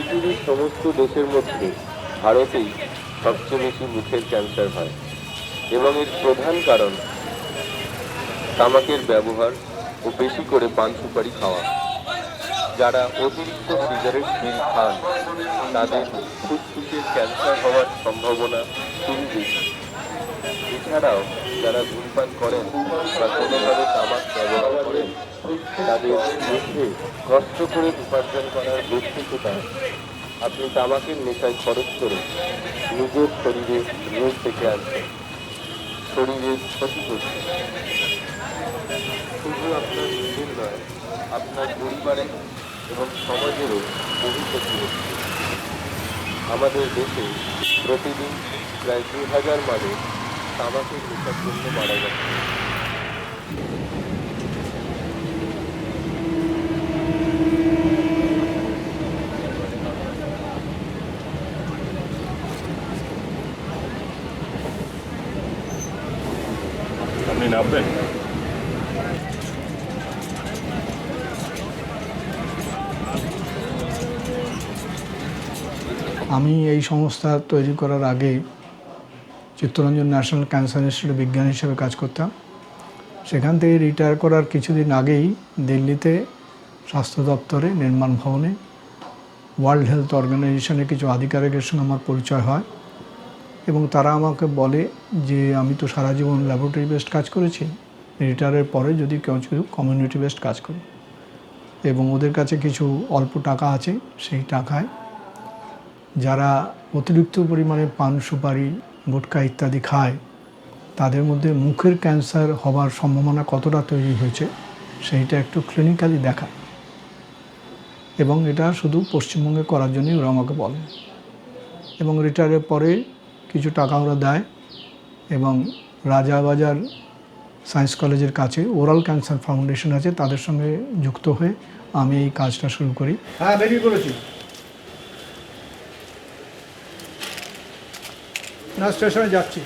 পৃথিবীর সমস্ত দেশের মধ্যে ভারতেই সবচেয়ে বেশি মুখের ক্যান্সার হয় এবং এর প্রধান কারণ তামাকের ব্যবহার ও বেশি করে পান সুপারি খাওয়া। যারা অতিরিক্ত সিগারেট বিড়ি খান তাদের ফুসফুসের ক্যান্সার হওয়ার সম্ভাবনা খুবই বেশি। এছাড়াও যারা ধূমপান করেন বা কোনোভাবে তামাক ব্যবহার করেন তাদের মধ্যে কষ্ট করে উপার্জন করার ব্যক্তিত্বতা আপনি তামাকের নেশায় খরচ করে নিজের শরীরে রোগ থেকে আনছেন, শরীরের ক্ষতি করছেন। শুধু আপনার নিজের নয়, আপনার পরিবারের এবং সমাজেরও বহু ক্ষতি হচ্ছে। আমাদের দেশে প্রতিদিন প্রায় 2000 মানুষ তামাকের নেশার জন্য মারা যাচ্ছে। আপনি নামবেন? আমি এই সংস্থা তৈরি করার আগে চিত্তরঞ্জন ন্যাশনাল ক্যান্সার ইনস্টিটিউটে বিজ্ঞানী হিসেবে কাজ করতাম। সেখান থেকে রিটায়ার করার কিছুদিন আগেই দিল্লিতে স্বাস্থ্য দপ্তরে নির্মাণ ভবনে ওয়ার্ল্ড হেলথ অর্গানাইজেশনের কিছু আধিকারিকের সঙ্গে আমার পরিচয় হয় এবং তারা আমাকে বলে যে আমি তো সারা জীবন ল্যাবরেটরি বেসড কাজ করেছি, রিটায়ারের পরে যদি কেউ কমিউনিটি বেসড কাজ করি, এবং ওদের কাছে কিছু অল্প টাকা আছে, সেই টাকায় যারা অতিরিক্ত পরিমাণে পান সুপারি গুটখা ইত্যাদি খায় তাদের মধ্যে মুখের ক্যান্সার হওয়ার সম্ভাবনা কতটা তৈরি হয়েছে সেইটা একটু ক্লিনিক্যালি দেখা, এবং এটা শুধু পশ্চিমবঙ্গে করার জন্যই ওরা আমাকে বলে। এবং রিটায়ারের পরে কিছু টাকা ওরা দেয় এবং রাজাবাজার সায়েন্স কলেজের কাছে ওরাল ক্যান্সার ফাউন্ডেশন আছে, তাদের সঙ্গে যুক্ত হয়ে আমি এই কাজটা শুরু করি। হ্যাঁ, বেরিয়ে পড়েছি না, স্টেশনে যাচ্ছি।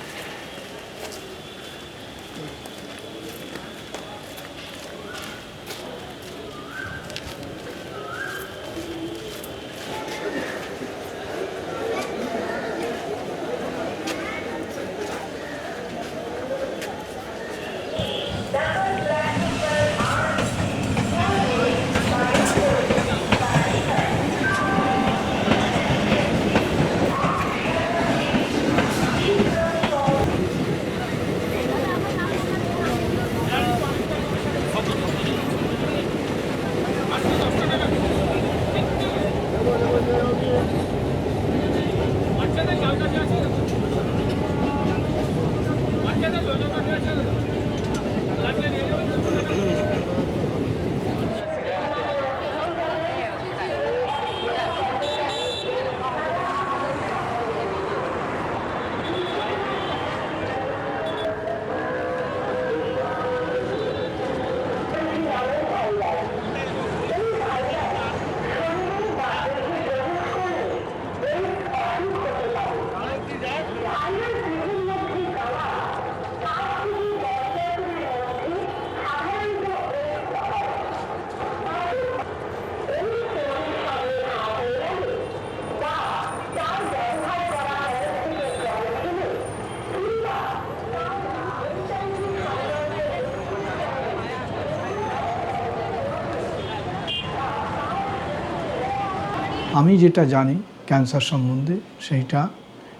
আমি যেটা জানি ক্যান্সার সম্বন্ধে সেইটা,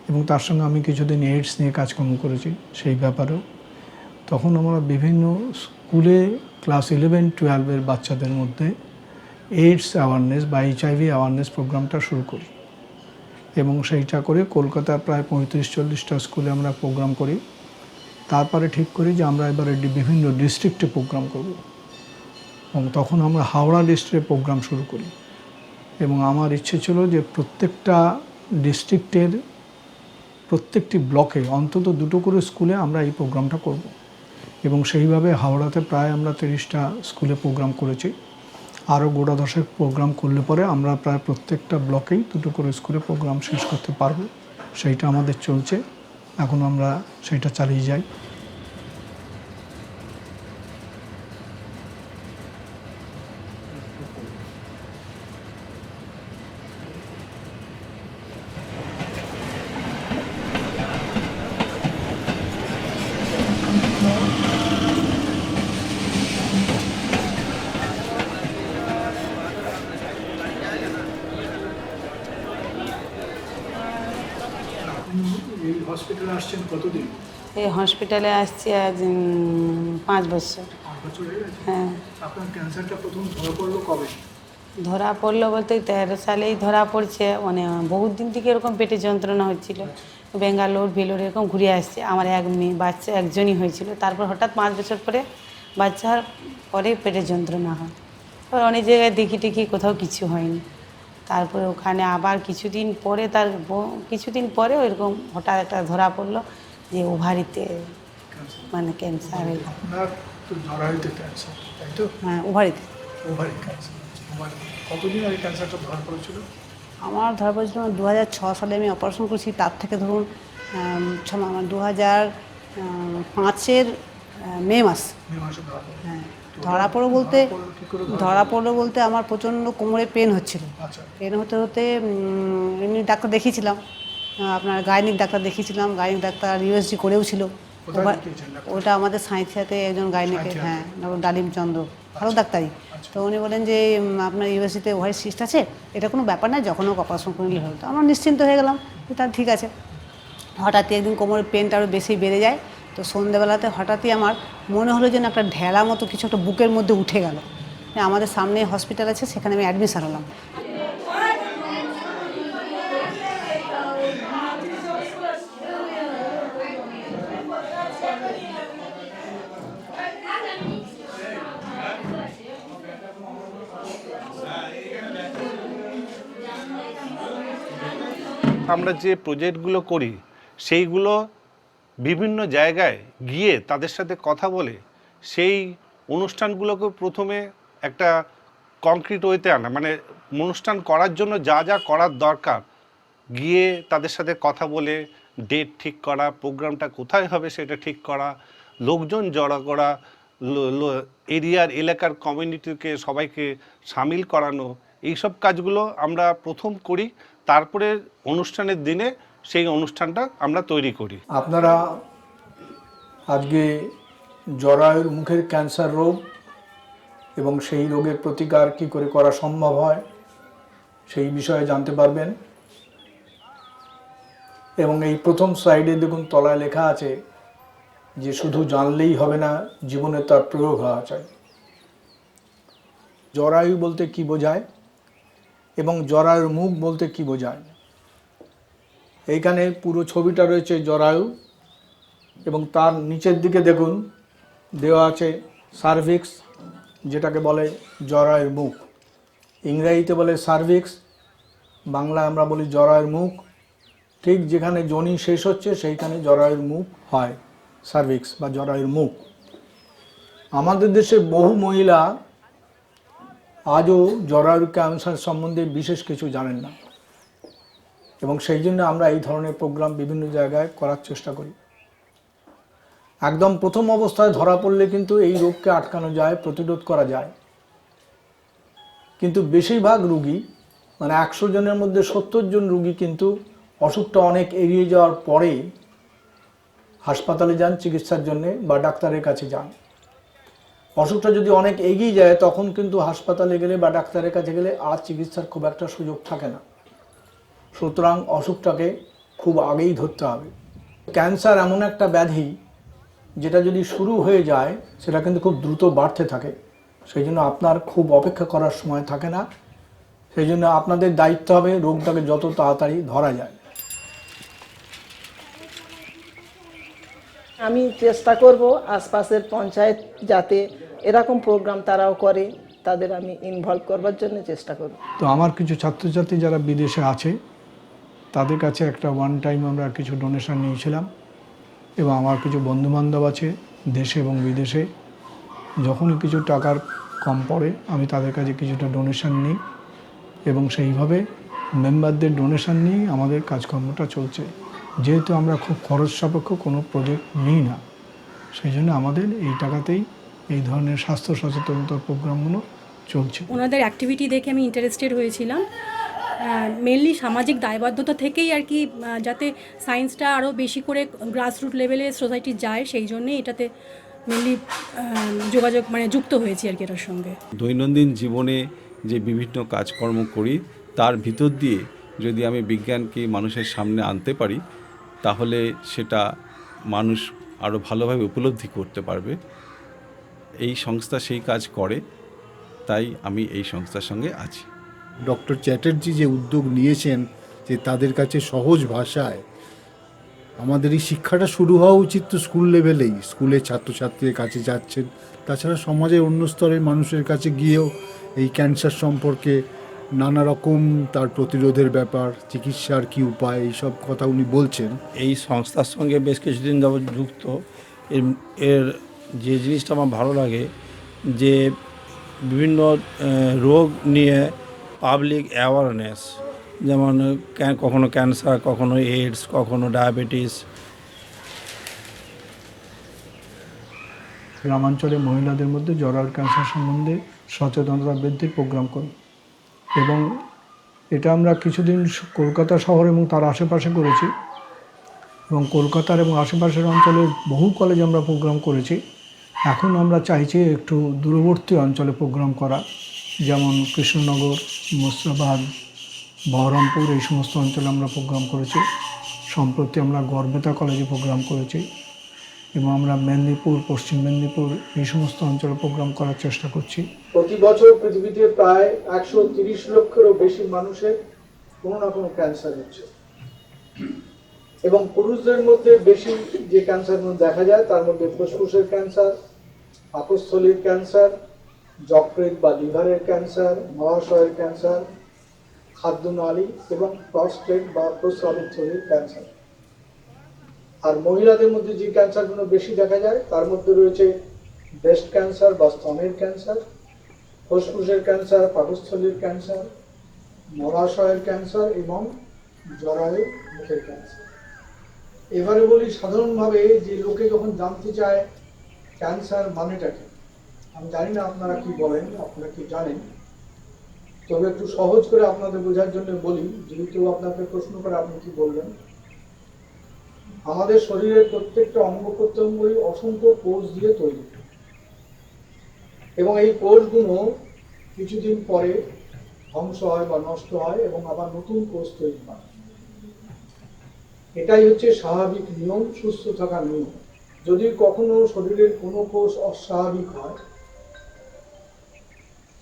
এবং তার সঙ্গে আমি কিছুদিন এইডস নিয়ে কাজকর্ম করেছি সেই ব্যাপারেও। তখন আমরা বিভিন্ন স্কুলে ক্লাস 11-12 বাচ্চাদের মধ্যে এইডস অ্যাওয়ারনেস বা HIV অ্যাওয়ারনেস প্রোগ্রামটা শুরু করি, এবং সেইটা করে কলকাতার প্রায় 35-40টা স্কুলে আমরা প্রোগ্রাম করি। তারপরে ঠিক করি যে আমরা এবারে বিভিন্ন ডিস্ট্রিক্টে প্রোগ্রাম করব, এবং তখন আমরা হাওড়া ডিস্ট্রিক্টে প্রোগ্রাম শুরু করি। এবং আমার ইচ্ছে ছিল যে প্রত্যেকটা ডিস্ট্রিক্টের প্রত্যেকটি ব্লকে অন্তত 2টো করে স্কুলে আমরা এই প্রোগ্রামটা করব, এবং সেইভাবে হাওড়াতে প্রায় আমরা 30টা স্কুলে প্রোগ্রাম করেছি। আরও গোটা 10 প্রোগ্রাম করলে পরে আমরা প্রায় প্রত্যেকটা ব্লকেই 2টো করে স্কুলে প্রোগ্রাম শেষ করতে পারব। সেইটা আমাদের চলছে, এখন আমরা সেইটা চালিয়ে যাই। হসপিটালে আসছেন কতদিন? এই হসপিটালে আসছি আজ 5 বছর। 5 বছর হয়ে গেছে। হ্যাঁ, আপনার ক্যান্সারটা প্রথম ধরা পড়লো কবে? ধরা পড়লো বলতে 13 সালেই ধরা পড়ছে। মানে বহুত দিন থেকে এরকম পেটে যন্ত্রণা হচ্ছিল। বেঙ্গালোর ভেলোর এরকম ঘুরে আসছে। আমার এক মেয়ে বাচ্চা একজনই হয়েছিল। তারপর হঠাৎ 5 বছর পরে বাচ্চার পরে পেটে যন্ত্রণা হয়। এবার অনেক জায়গায় দেখি টেখি কোথাও কিছু হয়নি। তারপরে ওখানে আবার কিছুদিন পরে কিছুদিন পরে ওইরকম হঠাৎ একটা ধরা পড়লো যে ওভারিতে মানে ক্যান্সার হয়ে গেছে। আপনার তো জরায়ুতে ক্যান্সার, তাই তো? হ্যাঁ, ওভারিতে। Ovary cancer. কতদিন আগে ক্যান্সারটা ধরা পড়েছিল? আমার ধরা পড়েছিল 2006 সালে আমি অপারেশন করেছি। তার থেকে ধরুন আমার 2005-এর মে মাস। মে মাসে ধরা পড়ে। হ্যাঁ, ধরা পড়ো বলতে আমার প্রচণ্ড কোমরে পেন হচ্ছিল। আচ্ছা। পেন হতে হতে এমনি ডাক্তার দেখিয়েছিলাম, আপনার গাইনিক ডাক্তার দেখিয়েছিলাম। গাইনিক ডাক্তার ইউএসজি করেও ছিল। কোথায় দেখিয়েছেন ডাক্তার? ওটা আমাদের সাঁইথিয়াতে একজন গাইনিকে, হ্যাঁ, ডালিম চন্দ্র, ভালো ডাক্তারই। তো উনি বলেন যে আপনার ইউএসজিতে ওভারি সিস্ট আছে, এটা কোনো ব্যাপার না, যখন হোক অপারেশন করে নিলে হলো। তো আমরা নিশ্চিন্ত হয়ে গেলাম যে তার ঠিক আছে। হঠাৎই একদিন কোমরের পেনটা আরও বেশি বেড়ে যায়। তো সন্ধ্যেবেলাতে হঠাৎই আমার মনে হলো যেন একটা ঢেলা মতো কিছু একটা বুকের মধ্যে উঠে গেল। আমাদের সামনে হসপিটাল আছে, সেখানে আমি অ্যাডমিশন হলাম। আমরা যে প্রজেক্টগুলো করি সেইগুলো বিভিন্ন জায়গায় গিয়ে তাদের সাথে কথা বলে সেই অনুষ্ঠানগুলোকে প্রথমে একটা কংক্রিট ওয়েতে আনা, মানে অনুষ্ঠান করার জন্য যা যা করার দরকার গিয়ে তাদের সাথে কথা বলে ডেট ঠিক করা, প্রোগ্রামটা কোথায় হবে সেটা ঠিক করা, লোকজন জড়ো করা, এরিয়ার এলাকার কমিউনিটিকে সবাইকে সামিল করানো, এইসব কাজগুলো আমরা প্রথম করি। তারপরে অনুষ্ঠানের দিনে সেই অনুষ্ঠানটা আমরা তৈরি করি। আপনারা আজকে জরায়ুর মুখের ক্যান্সার রোগ এবং সেই রোগের প্রতিকার কী করে করা সম্ভব হয় সেই বিষয়ে জানতে পারবেন। এবং এই প্রথম স্লাইডে দেখুন তলায় লেখা আছে যে শুধু জানলেই হবে না, জীবনে তার প্রয়োগ হওয়া চাই। জরায়ু বলতে কি বোঝায় এবং জরায়ুর মুখ বলতে কি বোঝায়, এইখানে পুরো ছবিটা রয়েছে জরায়ু এবং তার নিচের দিকে দেখুন দেওয়া আছে সার্ভিক্স, যেটাকে বলে জরায়ুর মুখ। ইংরেজিতে বলে সার্ভিক্স, বাংলায় আমরা বলি জরায়ুর মুখ। ঠিক যেখানে যোনি শেষ হচ্ছে সেইখানে জরায়ুর মুখ হয়, সার্ভিক্স বা জরায়ুর মুখ। আমাদের দেশে বহু মহিলা আজও জরায়ুর ক্যান্সার সম্বন্ধে বিশেষ কিছু জানেন না এবং সেই জন্য আমরা এই ধরনের প্রোগ্রাম বিভিন্ন জায়গায় করার চেষ্টা করি। একদম প্রথম অবস্থায় ধরা পড়লে কিন্তু এই রোগকে আটকানো যায়, প্রতিরোধ করা যায়। কিন্তু বেশিরভাগ রুগী, মানে 100 জনের মধ্যে 70 জন রুগী কিন্তু অসুখটা অনেক এগিয়ে যাওয়ার পরে হাসপাতালে যান চিকিৎসার জন্যে বা ডাক্তারের কাছে যান। অসুখটা যদি অনেক এগিয়ে যায় তখন কিন্তু হাসপাতালে গেলে বা ডাক্তারের কাছে গেলে আর চিকিৎসার খুব একটা সুযোগ থাকে না। সুতরাং অসুখটাকে খুব আগেই ধরতে হবে। ক্যান্সার এমন একটা ব্যাধি যেটা যদি শুরু হয়ে যায় সেটা কিন্তু খুব দ্রুত বাড়তে থাকে। সেই জন্য আপনার খুব অপেক্ষা করার সময় থাকে না। সেই জন্য আপনাদের দায়িত্ব হবে রোগটাকে যত তাড়াতাড়ি ধরা যায়। আমি চেষ্টা করব আশপাশের পঞ্চায়েত যাতে এরকম প্রোগ্রাম তারাও করে, তাদের আমি ইনভলভ করবার জন্য চেষ্টা করব। তো আমার কিছু ছাত্রছাত্রী যারা বিদেশে আছে তাদের কাছে একটা ওয়ান টাইম আমরা কিছু ডোনেশন নিয়েছিলাম এবং আমার কিছু বন্ধুবান্ধব আছে দেশে এবং বিদেশে। যখনই কিছু টাকার কম পড়ে আমি তাদের কাছে কিছুটা ডোনেশন নিই এবং সেইভাবে মেম্বারদের ডোনেশন নিয়েই আমাদের কাজকর্মটা চলছে। যেহেতু আমরা খুব খরচ সাপেক্ষ কোনো প্রজেক্ট নিই না, সেই জন্য আমাদের এই টাকাতেই এই ধরনের স্বাস্থ্য সচেতনতার প্রোগ্রামগুলো চলছে। ওনাদের অ্যাক্টিভিটি দেখে আমি ইন্টারেস্টেড হয়েছিলাম। মেনলি সামাজিক দায়বদ্ধতা থেকেই আর কি, যাতে সায়েন্সটা আরও বেশি করে গ্রাসরুট লেভেলে সোসাইটি যায়, সেই জন্যেই এটাতে মেনলি যোগাযোগ যুক্ত হয়েছি আর কি এটার সঙ্গে। দৈনন্দিন জীবনে যে বিভিন্ন কাজকর্ম করি তার ভিতর দিয়ে যদি আমি বিজ্ঞানকে মানুষের সামনে আনতে পারি তাহলে সেটা মানুষ আরও ভালোভাবে উপলব্ধি করতে পারবে। এই সংস্থা সেই কাজ করে, তাই আমি এই সংস্থার সঙ্গে আছি। ডক্টর চ্যাটার্জি যে উদ্যোগ নিয়েছেন যে তাদের কাছে সহজ ভাষায় আমাদের এই শিক্ষাটা শুরু হওয়া উচিত তো স্কুল লেভেলেই, স্কুলের ছাত্রছাত্রীদের কাছে যাচ্ছেন, তাছাড়া সমাজের অন্য স্তরের মানুষের কাছে গিয়েও এই ক্যান্সার সম্পর্কে নানা রকম তার প্রতিরোধের ব্যাপার, চিকিৎসার কী উপায়, এইসব কথা উনি বলছেন। এই সংস্থার সঙ্গে বেশ কিছুদিন যাবৎ যুক্ত। এর যে জিনিসটা আমার ভালো লাগে যে বিভিন্ন রোগ নিয়ে পাবলিক অ্যাওয়ারনেস, যেমন কখনো ক্যান্সার, কখনো এইডস, কখনো ডায়াবেটিস। গ্রামাঞ্চলে মহিলাদের মধ্যে জরায়ুর ক্যান্সার সম্বন্ধে সচেতনতা বৃদ্ধির প্রোগ্রাম করি এবং এটা আমরা কিছুদিন কলকাতা শহর এবং তার আশেপাশে করেছি এবং কলকাতার এবং আশেপাশের অঞ্চলের বহু কলেজে আমরা প্রোগ্রাম করেছি। এখন আমরা চাইছি একটু দূরবর্তী অঞ্চলে প্রোগ্রাম করা, যেমন কৃষ্ণনগর, মুর্শিদাবাদ, বহরমপুর, এই সমস্ত অঞ্চলে আমরা প্রোগ্রাম করেছি। সম্প্রতি আমরা গড়বেতা কলেজে প্রোগ্রাম করেছি এবং আমরা মেদিনীপুর, পশ্চিম মেদিনীপুর, এই সমস্ত অঞ্চলে প্রোগ্রাম করার চেষ্টা করছি। প্রতি বছর পৃথিবীতে প্রায় 130 লক্ষেরও বেশি মানুষের কোনো না কোনো ক্যান্সার হচ্ছে এবং পুরুষদের মধ্যে বেশি যে ক্যান্সারগুলো দেখা যায় তার মধ্যে ফুসফুসের ক্যান্সার, পাকস্থলীর ক্যান্সার, যকৃৎ বা লিভারের ক্যান্সার, মহাশয়ের ক্যান্সার, খাদ্যনালী এবং প্রস্টেট বা প্রস্রাবের থলির ক্যান্সার। আর মহিলাদের মধ্যে যে ক্যান্সারগুলো বেশি দেখা যায় তার মধ্যে রয়েছে ব্রেস্ট ক্যান্সার বা স্তনের ক্যান্সার, ফুসফুসের ক্যান্সার, পাকস্থলীর ক্যান্সার, মলাশয়ের ক্যান্সার এবং জরায়ু মুখের ক্যান্সার। এবারে বলি সাধারণভাবে যে লোকে যখন জানতে চায় ক্যান্সার মানেটা কি, আমি জানি না আপনারা কি বলেন, আপনারা কি জানেন, তবে একটু সহজ করে আপনাদের বোঝার জন্য বলি। যদি কেউ আপনাকে প্রশ্ন করে আপনি কি বলবেন? আমাদের শরীরের প্রত্যেকটা অঙ্গ প্রত্যঙ্গই অসংখ্য কোষ দিয়ে তৈরি এবং এই কোষগুলো কিছুদিন পরে ধ্বংস হয় বা নষ্ট হয় এবং আবার নতুন কোষ তৈরি হয়। এটাই হচ্ছে স্বাভাবিক নিয়ম, সুস্থ থাকার নিয়ম। যদি কখনো শরীরের কোনো কোষ অস্বাভাবিক হয়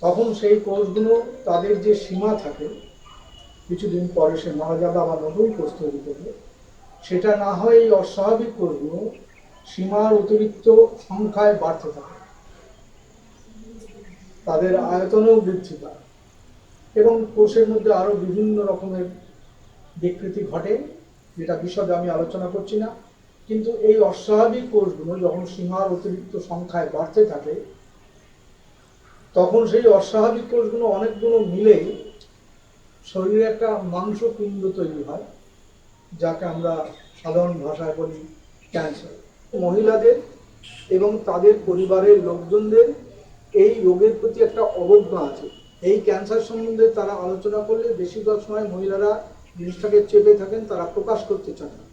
তখন সেই কোষগুলো তাদের যে সীমা থাকে, কিছুদিন পরে সে মারা যাবে, আবার নতুন কোষ তৈরি করবে। সেটা না হয় এই অস্বাভাবিক কোষগুলো সীমার অতিরিক্ত সংখ্যায় বাড়তে থাকে, তাদের আয়তনেও বৃদ্ধি পায় এবং কোষের মধ্যে আরো বিভিন্ন রকমের বিকৃতি ঘটে, যেটা বিশদে আমি আলোচনা করছি না। কিন্তু এই অস্বাভাবিক কোষগুলো যখন সীমার অতিরিক্ত সংখ্যায় বাড়তে থাকে তখন সেই অস্বাভাবিক কোষগুলো অনেকগুলো মিলে শরীরে একটা মাংসপিণ্ড তৈরি হয়, যাকে আমরা সাধারণ ভাষায় বলি ক্যান্সার। মহিলাদের এবং তাদের পরিবারের লোকজনদের এই রোগের প্রতি একটা অবজ্ঞা আছে। এই ক্যান্সার সম্বন্ধে তারা আলোচনা করলে বেশিরভাগ সময় মহিলারা জিনিসটাকে চেপে থাকেন, তারা প্রকাশ করতে চান না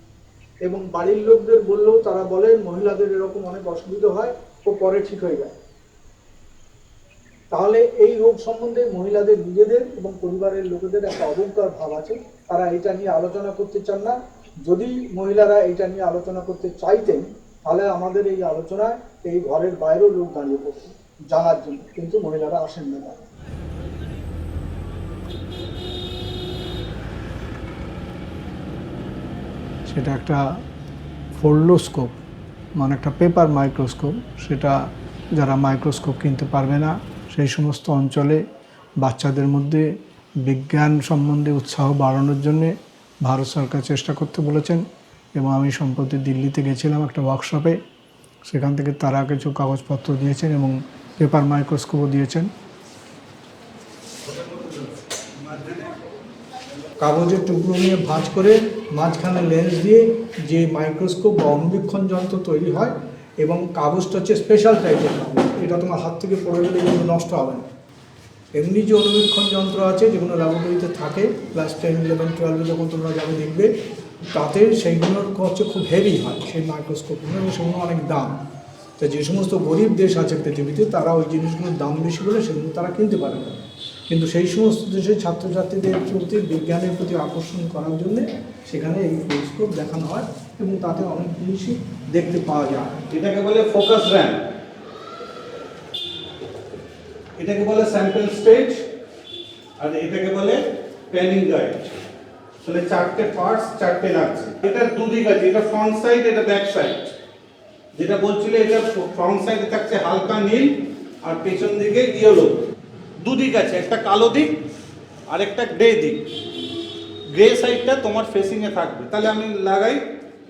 এবং বাড়ির লোকদের বললেও তারা বলেন মহিলাদের এরকম অনেক অসুবিধা হয়, ও পরে ঠিক হয়ে যায়। তাহলে এই রোগ সম্বন্ধে মহিলাদের নিজেদের এবং পরিবারের লোকেদের একটা অবজ্ঞার ভাব আছে, তারা এটা নিয়ে আলোচনা করতে চান না। যদি মহিলারা এটা নিয়ে আলোচনা করতে চাইতেন তাহলে আমাদের এই আলোচনায় এই ঘরের বাইরেও লোক দাঁড়িয়ে পড়ত জানার জন্য, কিন্তু মহিলারা আসেন না। সেটা একটা ফোল্ডোস্কোপ, মানে একটা পেপার মাইক্রোস্কোপ। সেটা যারা মাইক্রোস্কোপ কিনতে পারবে না সেই সমস্ত অঞ্চলে বাচ্চাদের মধ্যে বিজ্ঞান সম্বন্ধে উৎসাহ বাড়ানোর জন্যে ভারত সরকার চেষ্টা করতে বলেছেন এবং আমি সম্প্রতি দিল্লিতে গেছিলাম একটা ওয়ার্কশপে, সেখান থেকে তারা কিছু কাগজপত্র দিয়েছেন এবং পেপার মাইক্রোস্কোপও দিয়েছেন। কাগজের টুকরো নিয়ে ভাঁজ করে মাঝখানে লেন্স দিয়ে যে মাইক্রোস্কোপ বা অনুবীক্ষণ যন্ত্র তৈরি হয় এবং কাগজটা হচ্ছে স্পেশাল টাইপের কাগজ, এটা তোমার হাত থেকে পড়ে গেলে কিন্তু নষ্ট হবে না। এমনি যে অনুবীক্ষণ যন্ত্র আছে যেগুলো ল্যাবরেটরিতে থাকে ক্লাস 10, 11, 12 যখন তোমরা যাবে দেখবে, তাতে সেইগুলোর হচ্ছে খুব হেভি হয় সেই মাইক্রোস্কোপগুলো এবং সেগুলো অনেক দাম। তো যে সমস্ত গরিব দেশ আছে পৃথিবীতে তারা ওই জিনিসগুলোর দাম বেশি বলে সেগুলো তারা কিনতে পারে না। কিন্তু সেই সমস্ত দেশের ছাত্রছাত্রীদের প্রতি বিজ্ঞানের প্রতি আকর্ষণ করার জন্য সেখানে এই ফোর্সকোপ দেখানো হয় এবং তাতে অনেক জিনিসই দেখতে পাওয়া যায়। এটাকে বলে ফোকাস র্যাম, এটাকে বলে স্যাম্পল স্টেজ, আর এটাকে বলে প্যানিং গাইড। তাহলে চারটে পার্টস, চারটে লাগছে। এটা দুদিক আছে, এটা ফ্রন্ট সাইড, এটা ব্যাক সাইড। যেটা বলছিল এটা ফ্রন্ট সাইডে থাকছে হালকা নীল আর পেছন দিকে ইয়েলো। দুদিক আছে, একটা কালো দিক আর একটা গ্রে দিক। গ্রে সাইডটা তোমার ফেসিংয়ে থাকবে। তাহলে আমি লাগাই,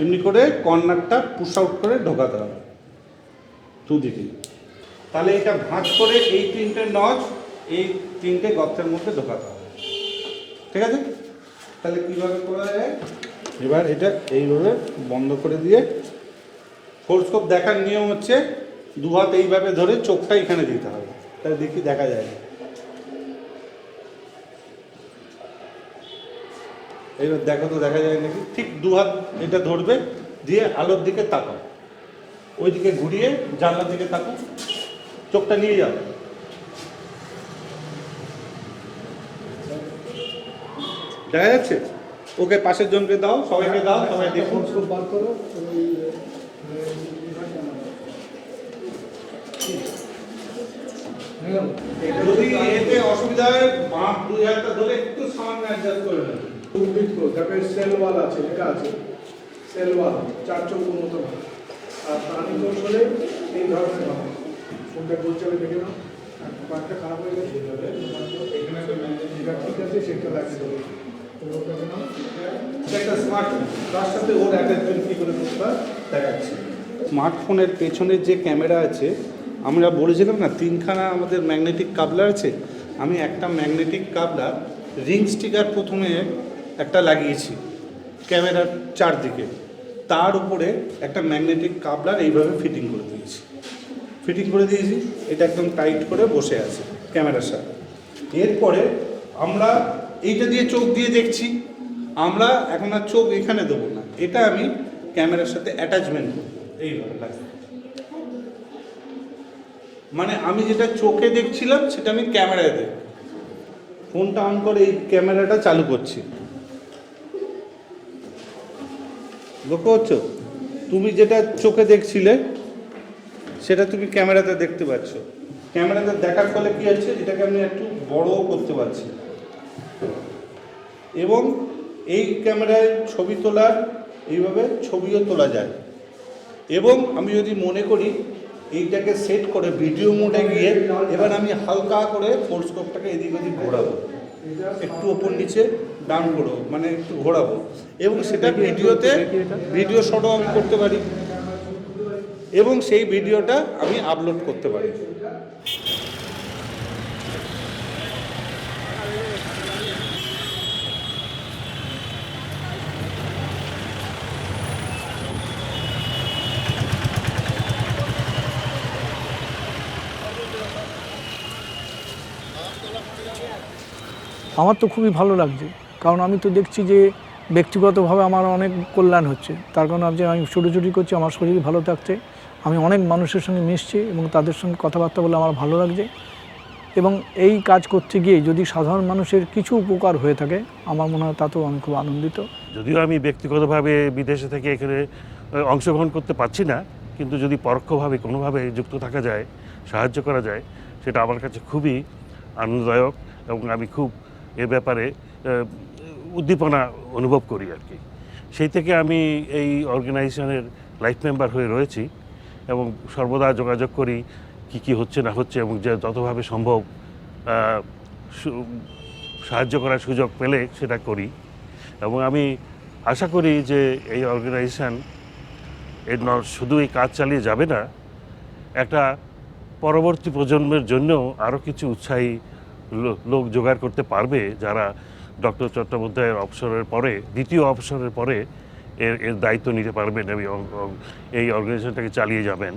এমনি করে কর্নারটা পুশ আউট করে ঢোকাতে হবে দুদিকে। তাহলে এটা ভাঁজ করে এই তিনটে নজ এই তিনটে গর্তের মধ্যে ঢোকাতে হবে। ঠিক আছে? তাহলে কীভাবে করা যায়? এবার এটা এইভাবে বন্ধ করে দিয়ে, ফোর্সকোপ দেখার নিয়ম হচ্ছে দু হাত এইভাবে ধরে চোখটা এখানে দিতে হবে, তাহলে দেখি দেখা যায়। এইবার দেখো তো দেখা যায় নাকি। ঠিক দু হাত এটা ধরবে, দিয়ে আলোর দিকে তাকাও, ওই দিকে ঘুরিয়ে জানলার দিকে তাকাও, চোখটা নিয়ে যাও। দেখা যাচ্ছে? ওকে পাশের জনকে দাও, সবাইকে দাও, সবাই দেখুন। ফোর্সকোপ বার করো। যদি এতে অসুবিধা হয়, বাঁ দুই হাতটা ধরে একটু সামান্য অ্যাডজাস্ট করে নেবে। উদ্ভিদ যাকে সেল ওয়াল আছে, লেখা আছে সেল ওয়াল, চার চৌকোর মতো হয়। আর প্রাণী কোষ হলে এই ধরনের হয়। কোনটা বলছে আমি দেখে নাও, পার্টটা খারাপ হয়ে গেছে, যেটা ঠিক আছে সেটা লাগিয়ে দেবো। একটা স্মার্টফোন, তার সাথে ওর অ্যাটাচমেন্ট কী করে করতে হয় দেখাচ্ছি। স্মার্টফোনের পেছনের যে ক্যামেরা আছে, আমরা বলেছিলাম না তিনখানা আমাদের ম্যাগনেটিক কাবলা আছে। আমি একটা ম্যাগনেটিক কাবলা রিং স্টিকার প্রথমে একটা লাগিয়েছি ক্যামেরার চারদিকে, তার উপরে একটা ম্যাগনেটিক কাবলার এইভাবে ফিটিং করে দিয়েছি। এটা একদম টাইট করে বসে আছে ক্যামেরার সাথে। এরপরে আমরা এইটা দিয়ে চোখ দিয়ে দেখছি, আমরা এখন আর চোখ এখানে দেবো না, এটা আমি ক্যামেরার সাথে অ্যাটাচমেন্ট করব এইভাবে লাগে। মানে আমি যেটা চোখে দেখছিলাম সেটা আমি ক্যামেরায় দেখব। ফোনটা অন করে এই ক্যামেরাটা চালু করছি, লক্ষ্য হচ্ছে তুমি যেটা চোখে দেখছিলে সেটা তুমি ক্যামেরাতে দেখতে পাচ্ছ। ক্যামেরাতে দেখার ফলে কী হচ্ছে, এটাকে আমি একটু বড় করতে পারছি এবং এই ক্যামেরায় ছবি তোলার এইভাবে ছবিও তোলা যায়। এবং আমি যদি মনে করি এইটাকে সেট করে ভিডিও মোডে গিয়ে এবার আমি হালকা করে ফোর্সকোপটাকে এদিক ওদিক ঘোরাবো, একটু ওপর নিচে ডাউন করবো, মানে একটু ঘোরাবো, এবং সেটা ভিডিওতে ভিডিও শটও আমি করতে পারি এবং সেই ভিডিওটা আমি আপলোড করতে পারি। আমার তো খুবই ভালো লাগছে, কারণ আমি তো দেখছি যে ব্যক্তিগতভাবে আমার অনেক কল্যাণ হচ্ছে। তার কারণ যে আমি ছোটোছুটি করছি, আমার শরীর ভালো থাকছে, আমি অনেক মানুষের সঙ্গে মিশছি এবং তাদের সঙ্গে কথাবার্তা বলে আমার ভালো লাগছে। এবং এই কাজ করতে গিয়ে যদি সাধারণ মানুষের কিছু উপকার হয়ে থাকে, আমার মনে হয় তাতেও আমি খুব আনন্দিত। যদিও আমি ব্যক্তিগতভাবে বিদেশে থেকে এখানে অংশগ্রহণ করতে পারছি না, কিন্তু যদি পরোক্ষভাবে কোনোভাবে যুক্ত থাকা যায়, সাহায্য করা যায়, সেটা আমার কাছে খুবই আনন্দদায়ক এবং আমি খুব এ ব্যাপারে উদ্দীপনা অনুভব করি আর কি। সেই থেকে আমি এই অর্গানাইজেশনের লাইফ মেম্বার হয়ে রয়েছি এবং সর্বদা যোগাযোগ করি কি হচ্ছে না হচ্ছে, এবং যে যতভাবে সম্ভব সাহায্য করার সুযোগ পেলে সেটা করি। এবং আমি আশা করি যে এই অর্গানাইজেশান শুধু এই কাজ চালিয়ে যাবে না, একটা পরবর্তী প্রজন্মের জন্যও আরও কিছু উৎসাহী লোক জোগাড় করতে পারবে, যারা ডক্টর চট্টোপাধ্যায়ের অবসরের পরে, দ্বিতীয় অবসরের পরে এর দায়িত্ব নিতে পারবেন এবং এই অর্গানাইজেশনটাকে চালিয়ে যাবেন।